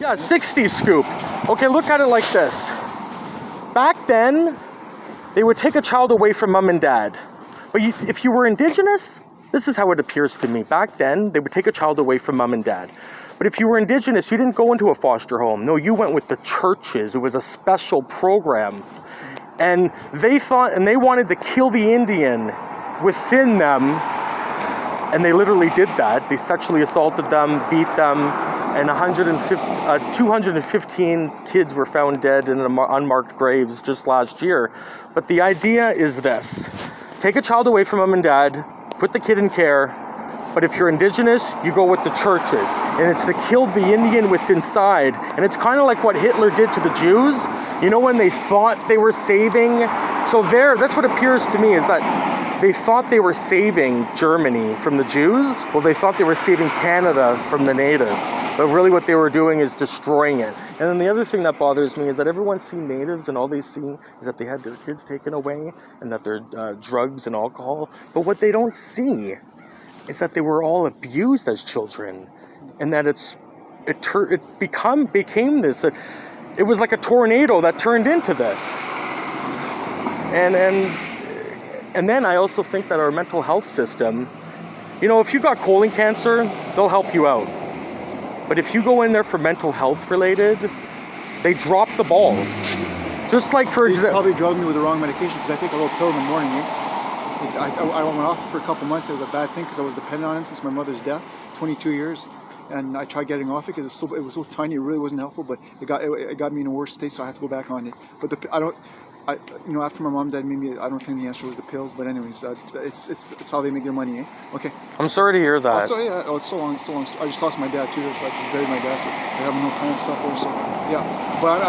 Yeah, 60s scoop. Okay, look at it like this. Back then, they would take a child away from mom and dad. But if you were indigenous, this is how it appears to me. Back then, they would take a child away from mom and dad. But if you were indigenous, you didn't go into a foster home. No, you went with the churches. It was a special program. And they thought, and they wanted to kill the Indian within them. And they literally did that. They sexually assaulted them, beat them, and 215 kids were found dead in unmarked graves just last year. But the idea is this. Take a child away from mom and dad, put the kid in care, but if you're indigenous, you go with the churches. And it's to kill the Indian within inside. And it's kind of like what Hitler did to the Jews. You know, when they thought they were saving? So that's what appears to me, is that they thought they were saving Germany from the Jews. Well, they thought they were saving Canada from the natives. But really what they were doing is destroying it. And then the other thing that bothers me is that everyone's seen natives, and all they've seen is that they had their kids taken away and that they're drugs and alcohol. But what they don't see is that they were all abused as children, and that it became this. It was like a tornado that turned into this. And then I also think that our mental health system, you know, if you got colon cancer, they'll help you out. But if you go in there for mental health related, they drop the ball. Just like, for example, probably drugged me with the wrong medication, because I take a little pill in the morning. I went off for a couple months. It was a bad thing because I was dependent on him since my mother's death, 22 years. And I tried getting off it because it was so tiny. It really wasn't helpful, but it got me in a worse state, so I had to go back on it. But after my mom died, maybe I don't think the answer was the pills. But anyways, it's how they make their money, eh? Okay. I'm sorry to hear that. It's so long. I just lost my dad too, so I just buried my dad. So I have no parents stuff there. So yeah, but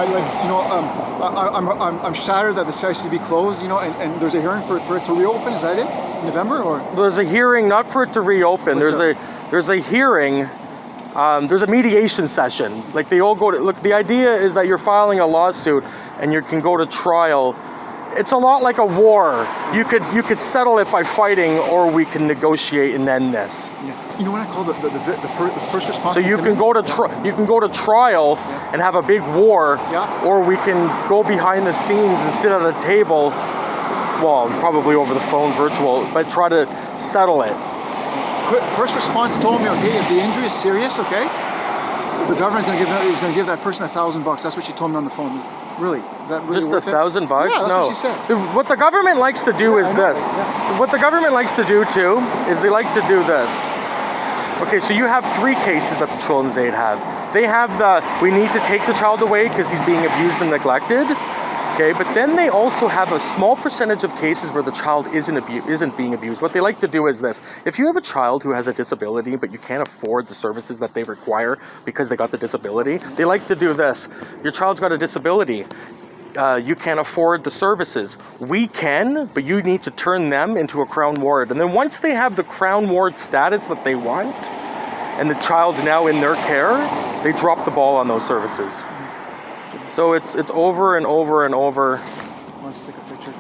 I'm shattered that the CICB closed. You know, and there's a hearing for it to reopen. Is that it? In November or? There's a hearing not for it to reopen. There's a hearing. There's a mediation session. Like, they all go to, look, the idea is that you're filing a lawsuit and you can go to trial. It's a lot like a war. You could settle it by fighting, or we can negotiate and end this. Yeah. You know what I call the first response? So you can go to trial and have a big war, or we can go behind the scenes and sit at a table, well, probably over the phone, virtual, but try to settle it. First response told me, okay, if the injury is serious, okay, the government's going to give that person $1,000. That's what she told me on the phone. Is that really just worth $1,000? Yeah, that's no. what she said. What the government likes to do is this. Yeah. What the government likes to do too is they like to do this. Okay, so you have 3 cases that the Children's Aid have. They have we need to take the child away because he's being abused and neglected. Okay, but then they also have a small percentage of cases where the child isn't being abused. What they like to do is this. If you have a child who has a disability, but you can't afford the services that they require because they got the disability, they like to do this. Your child's got a disability. You can't afford the services. We can, but you need to turn them into a Crown Ward. And then once they have the Crown Ward status that they want, and the child's now in their care, they drop the ball on those services. So it's over and over and over. One second.